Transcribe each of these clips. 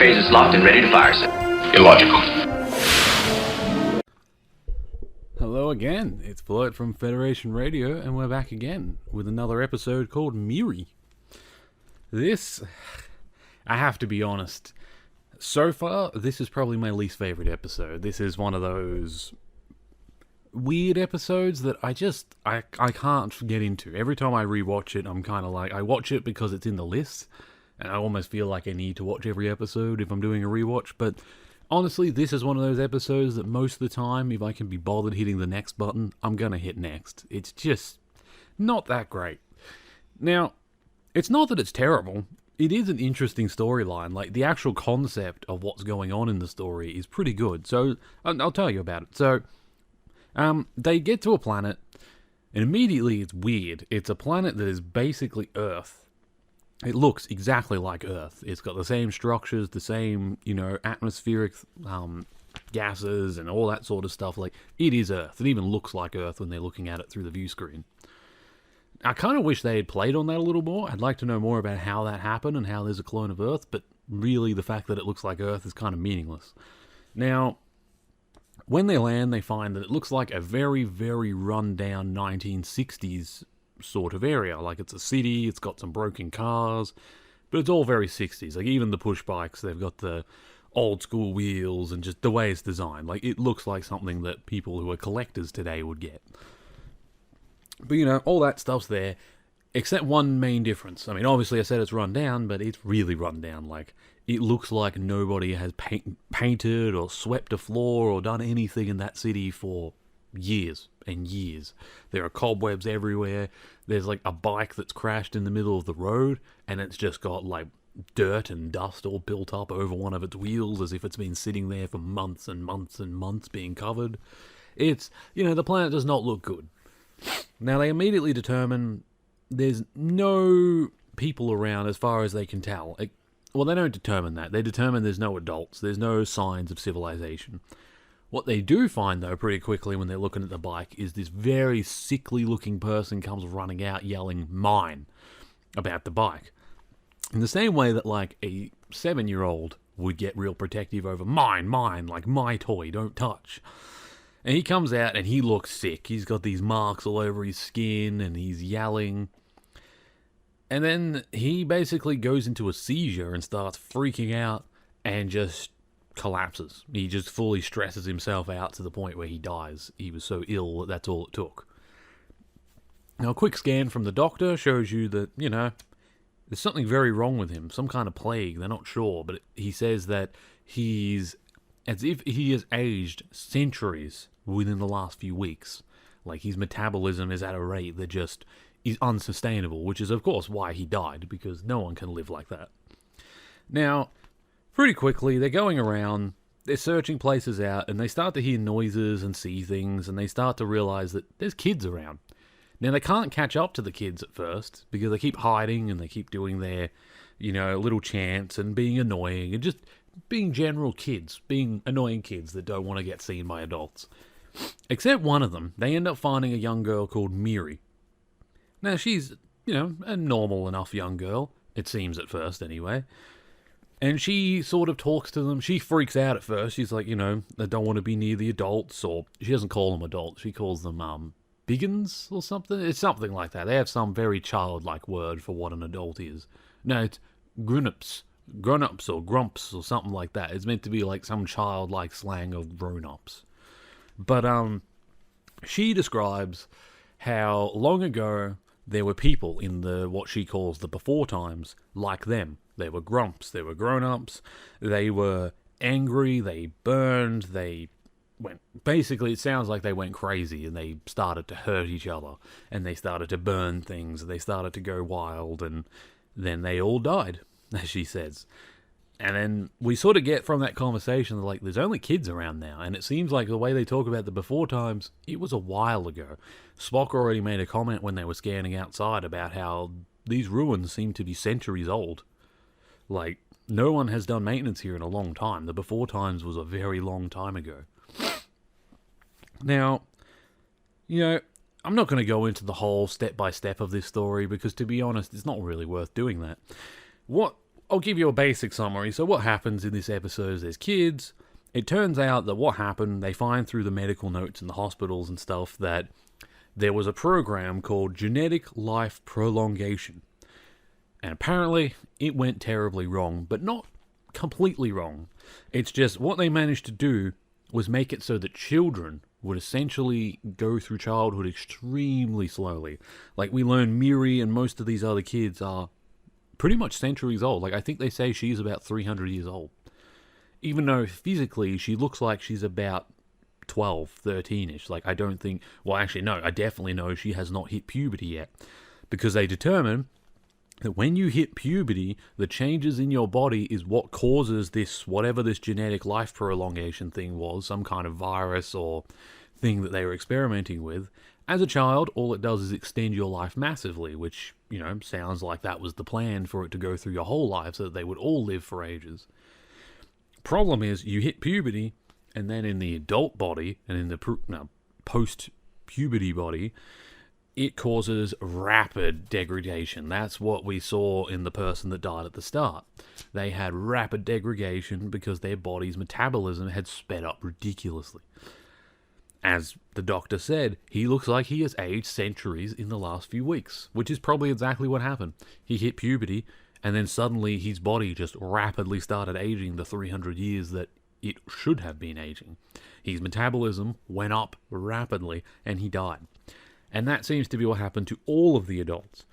phase is locked and ready to fire, sir. Illogical. Hello again, it's Floyd from Federation Radio, and we're back again with another episode called Miri. This, I have to be honest, so far, this is probably my least favourite episode. This is one of those weird episodes that I can't get into. Every time I rewatch it, I'm kind of like, I watch it because it's in the list, and I almost feel like I need to watch every episode if I'm doing a rewatch, but honestly, this is one of those episodes that most of the time, if I can be bothered hitting the next button, I'm gonna hit next. It's just not that great. Now, it's not that it's terrible. It is an interesting storyline. Like, the actual concept of what's going on in the story is pretty good. So, I'll tell you about it. So, they get to a planet, and immediately it's weird. It's a planet that is basically Earth. It looks exactly like Earth. It's got the same structures, the same, atmospheric gases and all that sort of stuff. Like, it is Earth. It even looks like Earth when they're looking at it through the view screen. I kind of wish they had played on that a little more. I'd like to know more about how that happened and how there's a clone of Earth, but really the fact that it looks like Earth is kind of meaningless. Now, when they land, they find that it looks like a very, very run-down 1960s sort of area. Like, it's a city, it's got some broken cars, but it's all very 60s. Like, even the push bikes, they've got the old school wheels and just the way it's designed. Like, it looks like something that people who are collectors today would get. But, all that stuff's there, except one main difference. I mean, obviously I said it's run down, but it's really run down. Like, it looks like nobody has painted or swept a floor or done anything in that city for years and years. There are cobwebs everywhere. There's like a bike that's crashed in the middle of the road, and it's just got like dirt and dust all built up over one of its wheels as if it's been sitting there for months and months and months being covered. It's, the planet does not look good. Now, they immediately determine there's no people around as far as they can tell. Well, they don't determine that. They determine there's no adults. There's no signs of civilization. What they do find, though, pretty quickly when they're looking at the bike is this very sickly-looking person comes running out yelling, "Mine," about the bike. In the same way that, like, a 7-year-old would get real protective over, mine, like, my toy, don't touch. And he comes out and he looks sick. He's got these marks all over his skin and he's yelling. And then he basically goes into a seizure and starts freaking out and just collapses. He just fully stresses himself out to the point where he dies. He was so ill that that's all it took. Now, a quick scan from the doctor shows you that, there's something very wrong with him. Some kind of plague. They're not sure. But he says that he's as if he has aged centuries within the last few weeks. Like, his metabolism is at a rate that just is unsustainable, which is, of course, why he died, because no one can live like that. Now, pretty quickly, they're going around, they're searching places out, and they start to hear noises and see things, and they start to realize that there's kids around. Now, they can't catch up to the kids at first, because they keep hiding, and they keep doing their, little chants, and being annoying, and just being general kids, being annoying kids that don't want to get seen by adults. Except one of them, they end up finding a young girl called Miri. Now, she's, a normal enough young girl, it seems at first anyway. And she sort of talks to them. She freaks out at first. She's like, they don't want to be near the adults, or she doesn't call them adults. She calls them, biggins or something. It's something like that. They have some very childlike word for what an adult is. No, it's grown-ups or grumps or something like that. It's meant to be like some childlike slang of grown-ups. But she describes how long ago there were people in the what she calls the before times like them. They were grumps, they were grown-ups, they were angry, they burned, they went... Basically, it sounds like they went crazy and they started to hurt each other and they started to burn things, they started to go wild, and then they all died, as she says. And then we sort of get from that conversation, like, there's only kids around now. And it seems like the way they talk about the before times, it was a while ago. Spock already made a comment when they were scanning outside about how these ruins seem to be centuries old. Like, no one has done maintenance here in a long time. The before times was a very long time ago. Now, I'm not going to go into the whole step-by-step of this story because, to be honest, it's not really worth doing that. What I'll give you a basic summary. So what happens in this episode is there's kids. It turns out that what happened, they find through the medical notes in the hospitals and stuff that there was a program called Genetic Life Prolongation. And apparently it went terribly wrong, but not completely wrong. It's just what they managed to do was make it so that children would essentially go through childhood extremely slowly. Like we learn Miri and most of these other kids are pretty much centuries old. Like I think they say she's about 300 years old. Even though physically she looks like she's about 12, 13-ish. Like I don't think, well actually no, I definitely know she has not hit puberty yet. Because they determine that when you hit puberty, the changes in your body is what causes this, whatever this genetic life prolongation thing was, some kind of virus or thing that they were experimenting with. As a child, all it does is extend your life massively, which, sounds like that was the plan for it to go through your whole life so that they would all live for ages. Problem is, you hit puberty, and then in the adult body, and in the post-puberty body, it causes rapid degradation. That's what we saw in the person that died at the start. They had rapid degradation because their body's metabolism had sped up ridiculously. As the doctor said, he looks like he has aged centuries in the last few weeks, which is probably exactly what happened. He hit puberty, and then suddenly his body just rapidly started aging the 300 years that it should have been aging. His metabolism went up rapidly, and he died. And that seems to be what happened to all of the adults.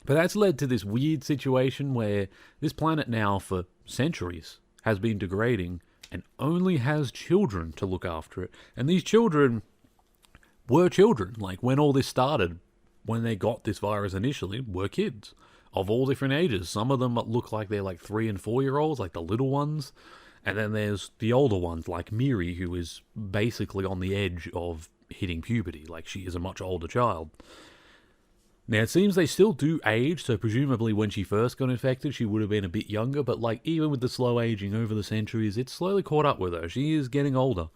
But that's led to this weird situation where this planet now, for centuries, has been degrading and only has children to look after it. And these children were children. Like, when all this started, when they got this virus initially, were kids of all different ages. Some of them look like they're like 3 and 4 year olds, like the little ones. And then there's the older ones, like Miri, who is basically on the edge of hitting puberty. Like, she is a much older child. Now, it seems they still do age, so presumably when she first got infected, she would have been a bit younger, but like, even with the slow aging over the centuries, it's slowly caught up with her. She is getting older.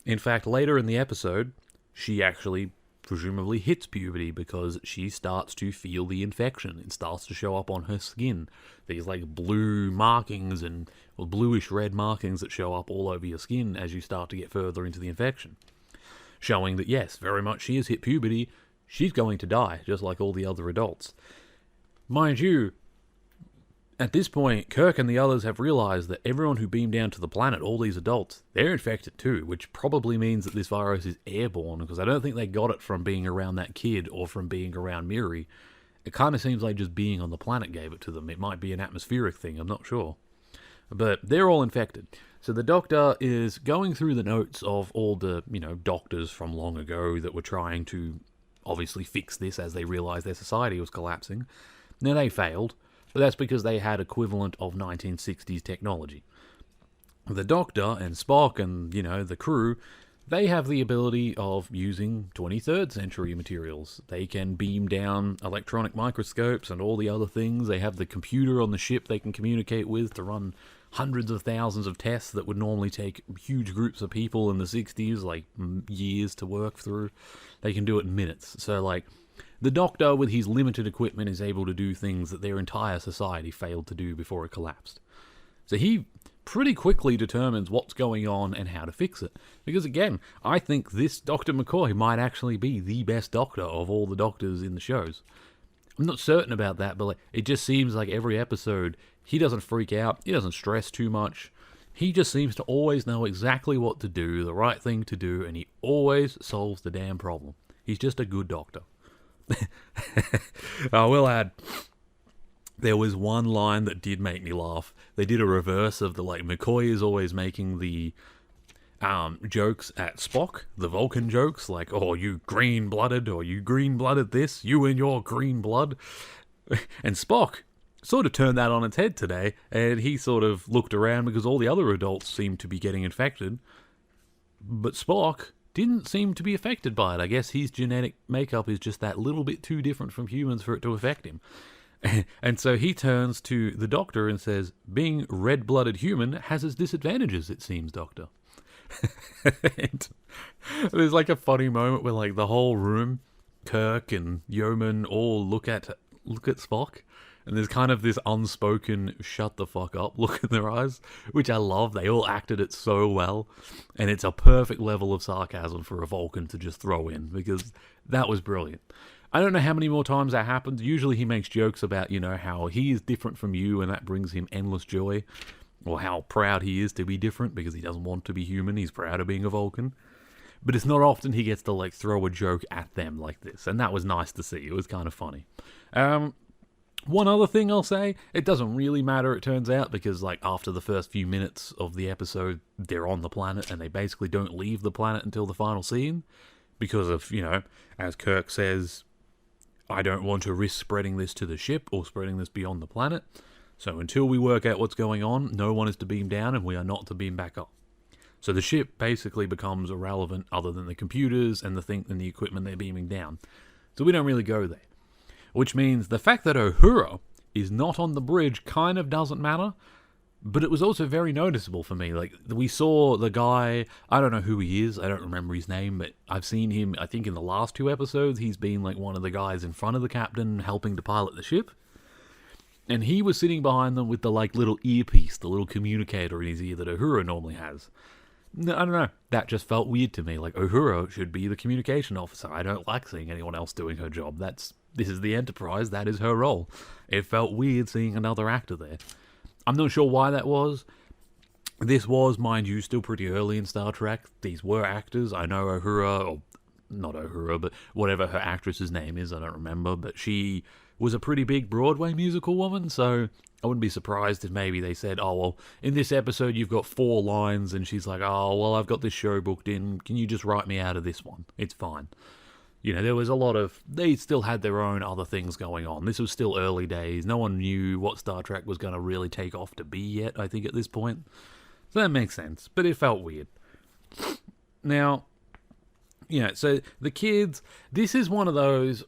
In fact, later in the episode, she actually presumably hits puberty because she starts to feel the infection. It starts to show up on her skin. These like blue markings and bluish red markings that show up all over your skin as you start to get further into the infection. Showing that, yes, very much she has hit puberty. She's going to die, just like all the other adults. Mind you, at this point, Kirk and the others have realized that everyone who beamed down to the planet, all these adults, they're infected too, which probably means that this virus is airborne, because I don't think they got it from being around that kid or from being around Miri. It kind of seems like just being on the planet gave it to them. It might be an atmospheric thing, I'm not sure. But they're all infected. So the doctor is going through the notes of all the, doctors from long ago that were trying to obviously fix this as they realized their society was collapsing. Now, they failed, but that's because they had equivalent of 1960s technology. The Doctor and Spock and, the crew, they have the ability of using 23rd century materials. They can beam down electronic microscopes and all the other things. They have the computer on the ship they can communicate with to run hundreds of thousands of tests that would normally take huge groups of people in the 60s, like years to work through. They can do it in minutes. So, like, the Doctor, with his limited equipment, is able to do things that their entire society failed to do before it collapsed. So he pretty quickly determines what's going on and how to fix it. Because, again, I think this Dr. McCoy might actually be the best Doctor of all the Doctors in the shows. I'm not certain about that, but it just seems like every episode, he doesn't freak out, he doesn't stress too much. He just seems to always know exactly what to do, the right thing to do, and he always solves the damn problem. He's just a good doctor. I will add, there was one line that did make me laugh. They did a reverse of McCoy is always making the jokes at Spock, the Vulcan jokes, like, oh, you green-blooded, or you green-blooded this, you and your green blood. And Spock sort of turned that on its head today, and he sort of looked around because all the other adults seemed to be getting infected, but Spock didn't seem to be affected by it. I guess his genetic makeup is just that little bit too different from humans for it to affect him. And so he turns to the Doctor and says, being red-blooded human has its disadvantages, it seems, Doctor. And there's a funny moment where the whole room, Kirk and Yeoman all look at Spock, And there's kind of this unspoken shut the fuck up look in their eyes, which I love. They all acted it so well. And it's a perfect level of sarcasm for a Vulcan to just throw in, because that was brilliant. I don't know how many more times that happens. Usually he makes jokes about, how he is different from you and that brings him endless joy. Or how proud he is to be different because he doesn't want to be human. He's proud of being a Vulcan. But it's not often he gets to throw a joke at them like this. And that was nice to see. It was kind of funny. One other thing I'll say, it doesn't really matter, it turns out, because after the first few minutes of the episode, they're on the planet and they basically don't leave the planet until the final scene. Because of, as Kirk says, I don't want to risk spreading this to the ship or spreading this beyond the planet. So until we work out what's going on, no one is to beam down and we are not to beam back up. So the ship basically becomes irrelevant other than the computers and the equipment they're beaming down. So we don't really go there. Which means the fact that Uhura is not on the bridge kind of doesn't matter. But it was also very noticeable for me. We saw the guy, I don't know who he is, I don't remember his name, but I've seen him, I think in the last 2 episodes, he's been one of the guys in front of the captain helping to pilot the ship. And he was sitting behind them with the little earpiece, the little communicator in his ear that Uhura normally has. No, I don't know, that just felt weird to me. Uhura should be the communication officer. I don't like seeing anyone else doing her job. This is the Enterprise, that is her role. It felt weird seeing another actor there. I'm not sure why that was. This was, mind you, still pretty early in Star Trek. These were actors. I know Uhura, or not Uhura, but whatever her actress's name is, I don't remember. But she was a pretty big Broadway musical woman, so I wouldn't be surprised if maybe they said, oh, well, in this episode you've got 4 lines, and she's like, oh, well, I've got this show booked in. Can you just write me out of this one? It's fine. There was a lot of... They still had their own other things going on. This was still early days. No one knew what Star Trek was going to really take off to be yet, I think, at this point. So that makes sense. But it felt weird. Now, so the kids... This is one of those...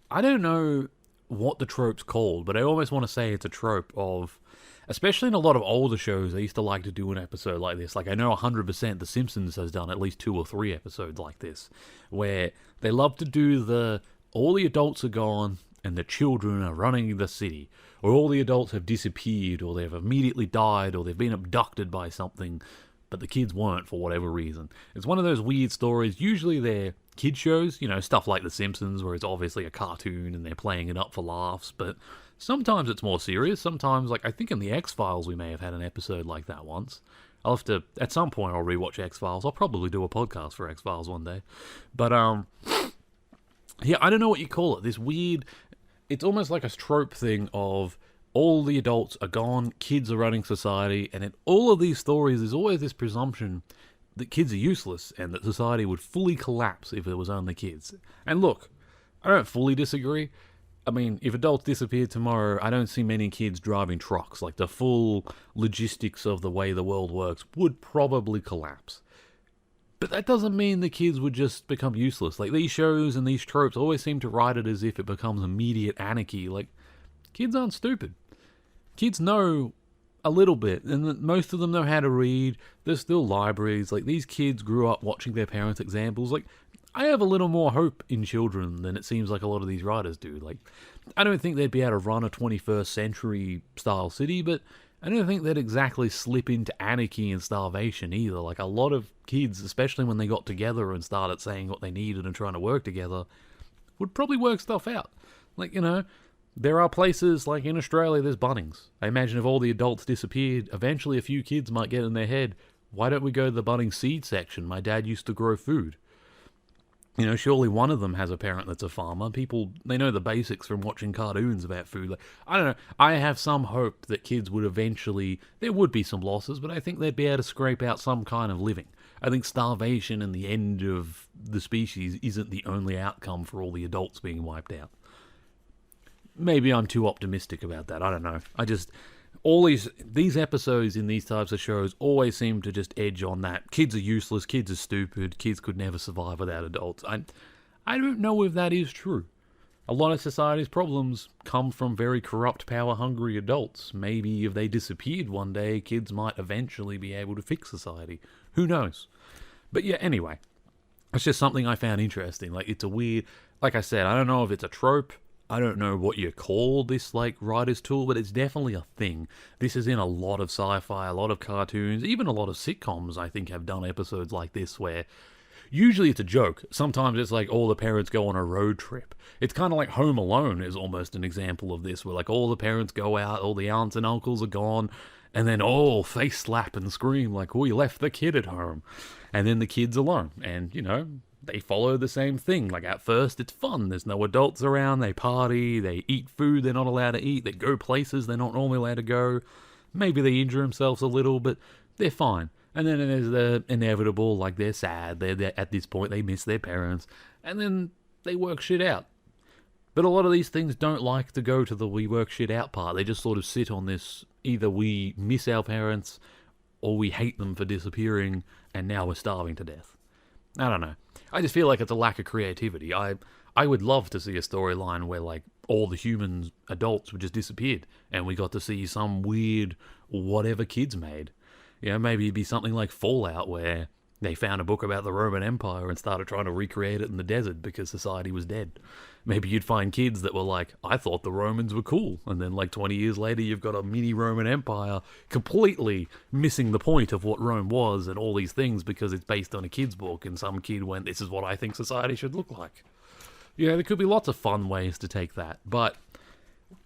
I don't know what the trope's called, but I almost want to say it's a trope of... Especially in a lot of older shows, they used to like to do an episode like this. I know 100% The Simpsons has done at least 2 or 3 episodes like this, where they love to do all the adults are gone and the children are running the city, or all the adults have disappeared, or they've immediately died, or they've been abducted by something, but the kids weren't for whatever reason. It's one of those weird stories. Usually they're kid shows, stuff like The Simpsons, where it's obviously a cartoon and they're playing it up for laughs, but... Sometimes it's more serious. Sometimes, I think in the X-Files we may have had an episode like that once. I'll have to, at some point I'll rewatch X-Files. I'll probably do a podcast for X-Files one day. But, yeah, I don't know what you call it. This weird, it's almost like a trope thing of all the adults are gone, kids are running society, and in all of these stories there's always this presumption that kids are useless and that society would fully collapse if there was only kids. And look, I don't fully disagree. I mean, if adults disappeared tomorrow, I don't see many kids driving trucks. The full logistics of the way the world works would probably collapse. But that doesn't mean the kids would just become useless. These shows and these tropes always seem to write it as if it becomes immediate anarchy. Kids aren't stupid. Kids know a little bit, and most of them know how to read. There's still libraries. These kids grew up watching their parents' examples. I have a little more hope in children than it seems like a lot of these writers do. I don't think they'd be able to run a 21st century style city, but I don't think they'd exactly slip into anarchy and starvation either. A lot of kids, especially when they got together and started saying what they needed and trying to work together, would probably work stuff out. There are places in Australia, there's Bunnings. I imagine if all the adults disappeared, eventually a few kids might get in their head, why don't we go to the Bunnings seed section? My dad used to grow food. Surely one of them has a parent that's a farmer. People, they know the basics from watching cartoons about food. I don't know. I have some hope that kids would eventually... There would be some losses, but I think they'd be able to scrape out some kind of living. I think starvation and the end of the species isn't the only outcome for all the adults being wiped out. Maybe I'm too optimistic about that. I don't know. All these episodes in these types of shows always seem to just edge on that. Kids are useless, kids are stupid, kids could never survive without adults. I don't know if that is true. A lot of society's problems come from very corrupt, power-hungry adults. Maybe if they disappeared one day, kids might eventually be able to fix society. Who knows? But yeah, anyway. It's just something I found interesting. It's a weird... Like I said, I don't know if it's a trope. I don't know what you call this, like, writer's tool, but it's definitely a thing. This is in a lot of sci-fi, a lot of cartoons, even a lot of sitcoms, I think, have done episodes like this where usually it's a joke. Sometimes it's like all the parents go on a road trip. It's kind of like Home Alone is almost an example of this, where like all the parents go out, all the aunts and uncles are gone, and then all face slap and scream like, oh, you left the kid at home. And then the kid's alone. And, you know, they follow the same thing. Like, at first, it's fun. There's no adults around. They party. They eat food they're not allowed to eat. They go places they're not normally allowed to go. Maybe they injure themselves a little, but they're fine. And then there's the inevitable, like, they're sad. They're at this point, they miss their parents. And then they work shit out. But a lot of these things don't like to go to the we work shit out part. They just sort of sit on this, either we miss our parents or we hate them for disappearing and now we're starving to death. I don't know. I just feel like it's a lack of creativity. I would love to see a storyline where, like, all the humans, adults, would just disappeared and we got to see some weird whatever kids made. You know, maybe it'd be something like Fallout where they found a book about the Roman Empire and started trying to recreate it in the desert because society was dead. Maybe you'd find kids that were like, I thought the Romans were cool. And then like 20 years later, you've got a mini Roman Empire completely missing the point of what Rome was and all these things because it's based on a kid's book. And some kid went, this is what I think society should look like. Yeah, there could be lots of fun ways to take that. But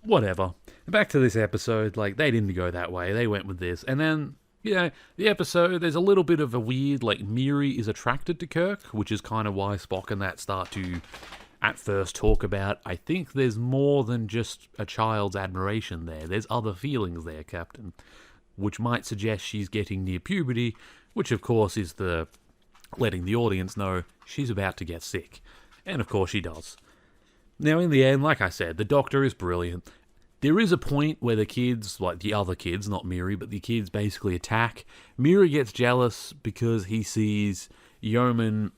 whatever. Back to this episode, like, they didn't go that way. They went with this. And then, you know, the episode, there's a little bit of a weird, like, Miri is attracted to Kirk, which is kind of why Spock and that start to, at first, talk about, I think there's more than just a child's admiration there. There's other feelings there, Captain, which might suggest she's getting near puberty, which, of course, is the letting the audience know she's about to get sick. And, of course, she does. Now, in the end, like I said, the Doctor is brilliant. There is a point where the kids, like the other kids, not Miri, but the kids basically attack. Miri gets jealous because he sees Yeoman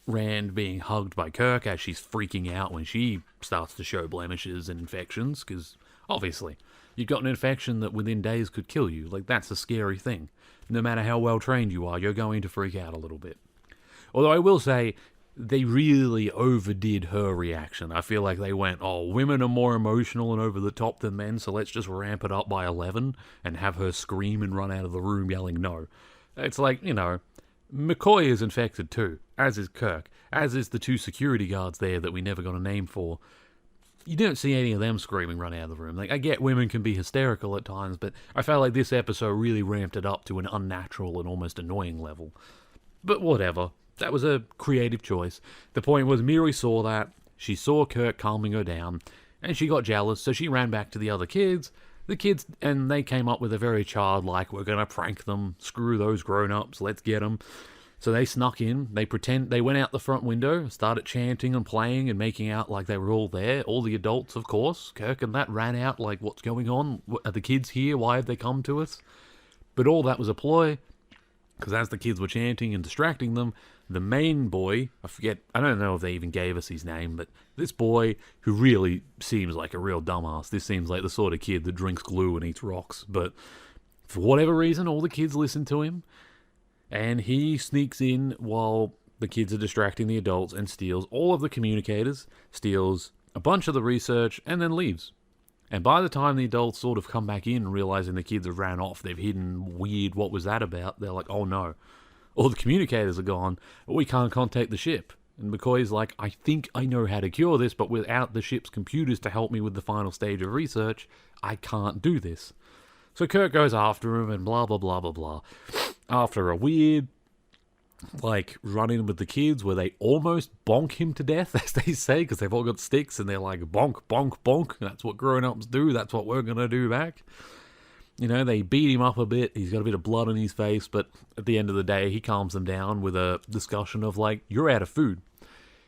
Rand being hugged by Kirk as she's freaking out when she starts to show blemishes and infections, because obviously you've got an infection that within days could kill you. Like, that's a scary thing. No matter how well trained you are, you're going to freak out a little bit. Although I will say, they really overdid her reaction. I feel like they went, oh, women are more emotional and over the top than men, so let's just ramp it up by 11 and have her scream and run out of the room yelling no. It's like, you know, McCoy is infected too, as is Kirk, as is the two security guards there that we never got a name for. You don't see any of them screaming run out of the room. Like, I get women can be hysterical at times, but I felt like this episode really ramped it up to an unnatural and almost annoying level. But whatever. That was a creative choice. The point was, Miri saw that, she saw Kirk calming her down, and she got jealous, so she ran back to the other kids. The kids, and they came up with a very childlike, we're going to prank them, screw those grown-ups, let's get them. So they snuck in, they went out the front window, started chanting and playing and making out like they were all there. All the adults, of course. Kirk and that ran out like, what's going on? Are the kids here? Why have they come to us? But all that was a ploy, because as the kids were chanting and distracting them, the main boy, I don't know if they even gave us his name, but this boy, who really seems like a real dumbass, this seems like the sort of kid that drinks glue and eats rocks, but for whatever reason, all the kids listen to him, and he sneaks in while the kids are distracting the adults and steals all of the communicators, steals a bunch of the research, and then leaves. And by the time the adults sort of come back in, realizing the kids have ran off, they've hidden weird, what was that about? They're like, oh no, all the communicators are gone, we can't contact the ship. And McCoy's like, I think I know how to cure this, but without the ship's computers to help me with the final stage of research, I can't do this. So Kirk goes after him and blah, blah, blah, blah, blah. After a weird, like, run-in with the kids where they almost bonk him to death, as they say, because they've all got sticks and they're like, bonk, bonk, bonk. That's what grown-ups do. That's what we're going to do back. You know, they beat him up a bit. He's got a bit of blood on his face, but at the end of the day, he calms them down with a discussion of, like, you're out of food.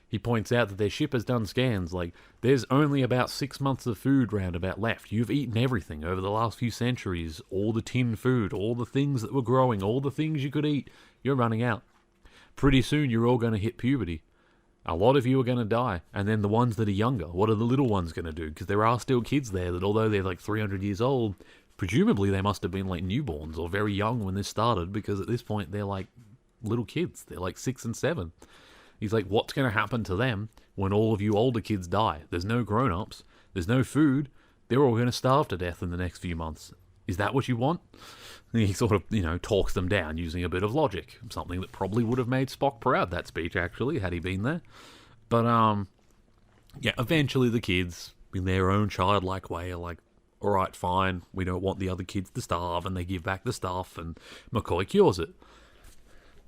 He points out that their ship has done scans. Like, there's only about 6 months of food roundabout left. You've eaten everything over the last few centuries. All the tin food, all the things that were growing, all the things you could eat. You're running out. Pretty soon, you're all going to hit puberty. A lot of you are going to die. And then the ones that are younger, what are the little ones going to do? Because there are still kids there that, although they're like 300 years old, presumably they must have been like newborns or very young when this started, because at this point they're like little kids. They're like 6 and 7. He's like, what's going to happen to them when all of you older kids die? There's no grown-ups. There's no food. They're all going to starve to death in the next few months. Is that what you want? And he sort of, talks them down using a bit of logic. Something that probably would have made Spock proud, that speech, actually, had he been there. But, eventually the kids, in their own childlike way, are like, all right, fine, we don't want the other kids to starve, and they give back the stuff, and McCoy cures it.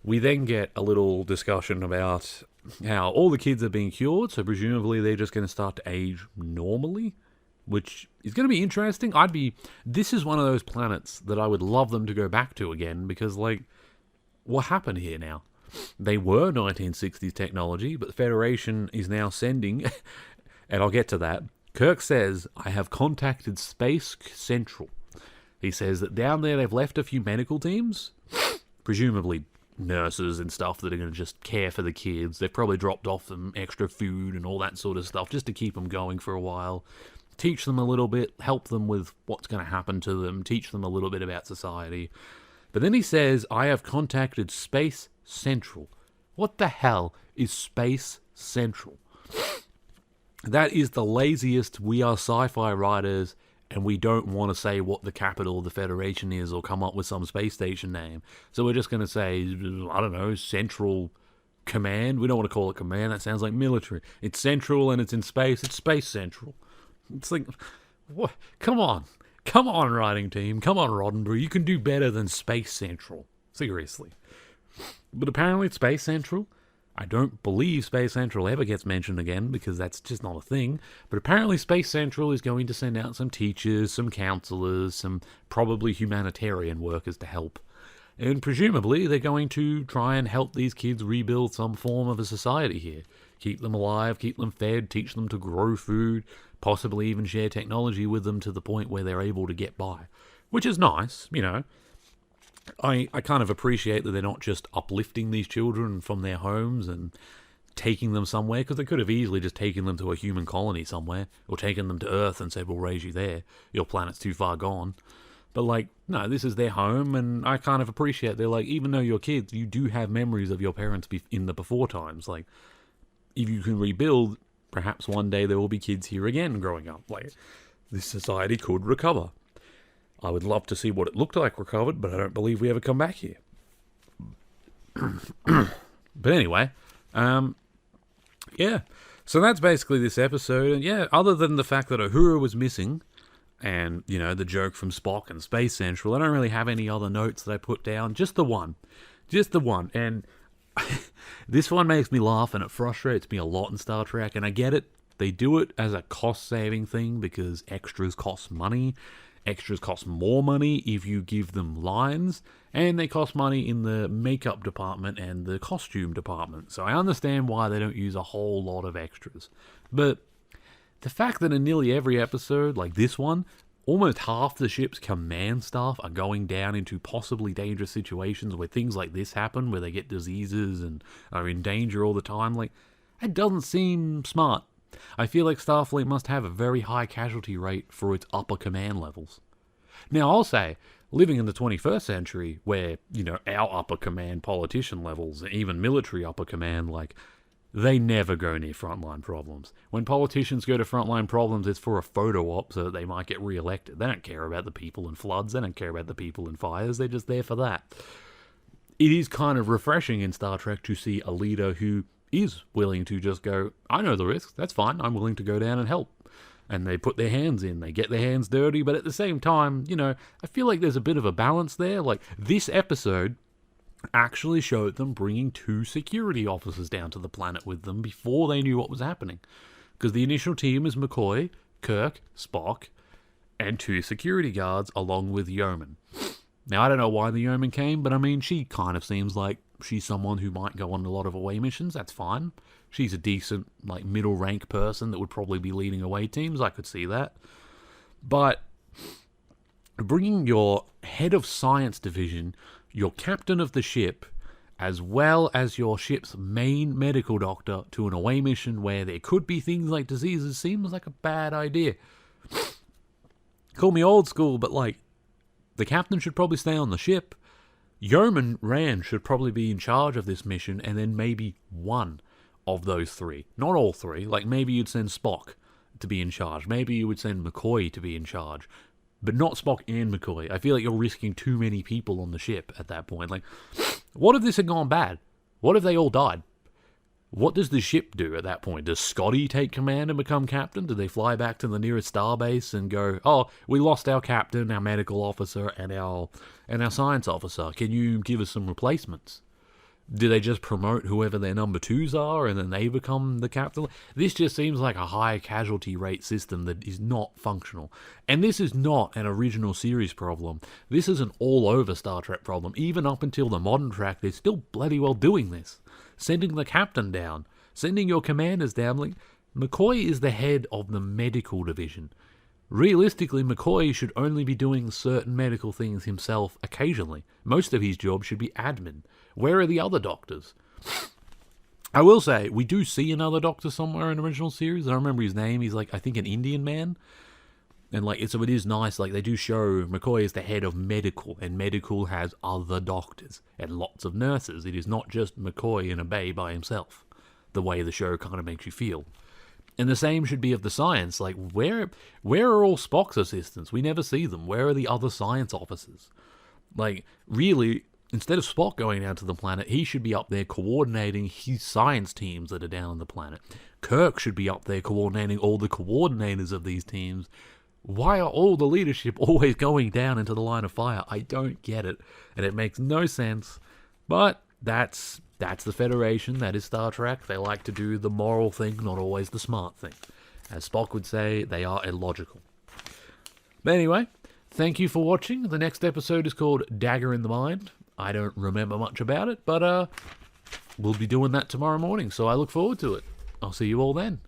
We then get a little discussion about how all the kids are being cured, so presumably they're just going to start to age normally, which is going to be interesting. This is one of those planets that I would love them to go back to again, because, what happened here now? They were 1960s technology, but the Federation is now sending, and I'll get to that. Kirk says, I have contacted Space Central. He says that down there they've left a few medical teams, presumably nurses and stuff that are going to just care for the kids. They've probably dropped off them extra food and all that sort of stuff just to keep them going for a while. Teach them a little bit, help them with what's going to happen to them, teach them a little bit about society. But then he says, I have contacted Space Central. What the hell is Space Central? That is the laziest we are sci-fi writers, and we don't want to say what the capital of the Federation is or come up with some space station name. So we're just going to say, I don't know, Central Command. We don't want to call it Command. That sounds like military. It's Central and it's in space. It's Space Central. It's like, what? Come on, writing team. Come on, Roddenberry. You can do better than Space Central. Seriously. But apparently it's Space Central. I don't believe Space Central ever gets mentioned again because that's just not a thing. But apparently Space Central is going to send out some teachers, some counselors, some probably humanitarian workers to help. And presumably they're going to try and help these kids rebuild some form of a society here. Keep them alive, keep them fed, teach them to grow food, possibly even share technology with them to the point where they're able to get by. Which is nice, I kind of appreciate that they're not just uplifting these children from their homes and taking them somewhere, because they could have easily just taken them to a human colony somewhere, or taken them to Earth and said, we'll raise you there. Your planet's too far gone. But, no, this is their home, and I kind of appreciate they're like, even though you're kids, you do have memories of your parents in the before times. If you can rebuild, perhaps one day there will be kids here again growing up. This society could recover. I would love to see what it looked like recovered, but I don't believe we ever come back here. But anyway, so that's basically this episode. And other than the fact that Uhura was missing, and, the joke from Spock and Space Central, I don't really have any other notes that I put down. Just the one. And this one makes me laugh, and it frustrates me a lot in Star Trek, and I get it. They do it as a cost-saving thing because extras cost money. Extras cost more money if you give them lines, and they cost money in the makeup department and the costume department. So I understand why they don't use a whole lot of extras. But the fact that in nearly every episode, like this one, almost half the ship's command staff are going down into possibly dangerous situations where things like this happen, where they get diseases and are in danger all the time, that doesn't seem smart. I feel like Starfleet must have a very high casualty rate for its upper command levels. Now, I'll say, living in the 21st century, where, our upper command politician levels, even military upper command, they never go near frontline problems. When politicians go to frontline problems, it's for a photo op so that they might get re-elected. They don't care about the people in floods. They don't care about the people in fires. They're just there for that. It is kind of refreshing in Star Trek to see a leader who is willing to just go, I know the risks, that's fine, I'm willing to go down and help. And they put their hands in, they get their hands dirty, but at the same time, I feel like there's a bit of a balance there. This episode actually showed them bringing 2 security officers down to the planet with them before they knew what was happening. Because the initial team is McCoy, Kirk, Spock, and 2 security guards along with Yeoman. Now, I don't know why the Yeoman came, but she kind of seems like she's someone who might go on a lot of away missions. That's fine. She's a decent, middle rank person that would probably be leading away teams. I could see that. But bringing your head of science division, your captain of the ship, as well as your ship's main medical doctor to an away mission where there could be things like diseases seems like a bad idea. Call me old school, but the captain should probably stay on the ship. Yeoman Rand should probably be in charge of this mission, and then maybe one of those 3. Not all 3. Maybe you'd send Spock to be in charge. Maybe you would send McCoy to be in charge, but not Spock and McCoy. I feel like you're risking too many people on the ship at that point. Like, what if this had gone bad? What if they all died? What does the ship do at that point? Does Scotty take command and become captain? Do they fly back to the nearest starbase and go, oh, we lost our captain, our medical officer, and our science officer. Can you give us some replacements? Do they just promote whoever their number twos are and then they become the captain? This just seems like a high casualty rate system that is not functional. And this is not an original series problem. This is an all-over Star Trek problem. Even up until the modern track, they're still bloody well doing this. Sending the captain down. Sending your commanders down. Like, McCoy is the head of the medical division. Realistically, McCoy should only be doing certain medical things himself occasionally. Most of his job should be admin. Where are the other doctors? I will say, we do see another doctor somewhere in the original series. I don't remember his name. He's like, I think, an Indian man. And like, so it is nice. Like, they do show McCoy is the head of medical, and medical has other doctors and lots of nurses. It is not just McCoy in a bay by himself, the way the show kind of makes you feel. And the same should be of the science. Like, where are all Spock's assistants? We never see them. Where are the other science officers? Like, really, instead of Spock going down to the planet, he should be up there coordinating his science teams that are down on the planet. Kirk should be up there coordinating all the coordinators of these teams. Why are all the leadership always going down into the line of fire? I don't get it, and it makes no sense. But that's the Federation. That is Star Trek. They like to do the moral thing, not always the smart thing. As Spock would say, they are illogical. But anyway, thank you for watching. The next episode is called Dagger in the Mind. I don't remember much about it, but we'll be doing that tomorrow morning, so I look forward to it. I'll see you all then.